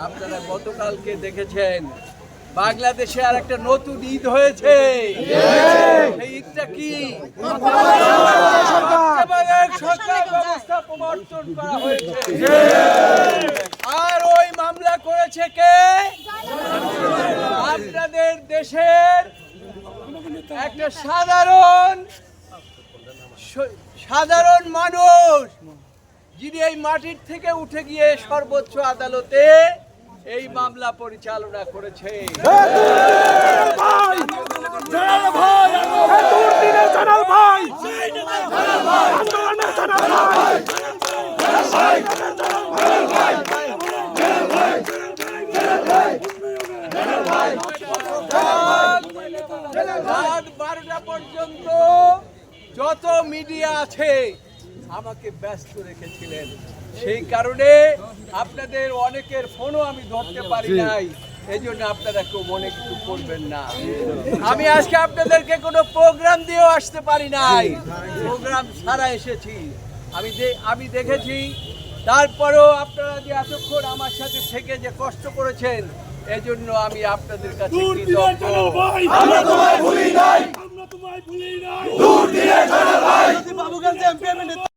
আপনারা গতকালকে দেখেছেন বাংলাদেশে আর একটা নতুন ঈদ হয়েছে। সেই ঈদটা কি? সরকার ব্যবস্থা প্রবর্তন করা হয়েছে। আর ওই মামলা করেছে কে? আপনাদের দেশের একটা সাধারণ মানুষ, যিনি এই মাটির থেকে উঠে গিয়ে সর্বোচ্চ আদালতে এই মামলা পরিচালনা করেছে। রাত 12টা পর্যন্ত যত মিডিয়া আছে আমাকে ব্যস্ত রেখেছিলেন। সেই কারণে আপনাদের অনেকের ফোনও আমি ধরতে পারি নাই। এই জন্য আপনারা কেউ মনে কিছু করবেন না। আমি আজকে আপনাদেরকে কোনো প্রোগ্রাম দিয়েও আসতে পারি নাই, প্রোগ্রাম ছাড়া এসেছি। আমি দেখেছি, তারপরেও আপনারা যে এতক্ষণ আমার সাথে থেকে যে কষ্ট করেছেন, এজন্য আমি আপনাদের কাছে কৃতজ্ঞ।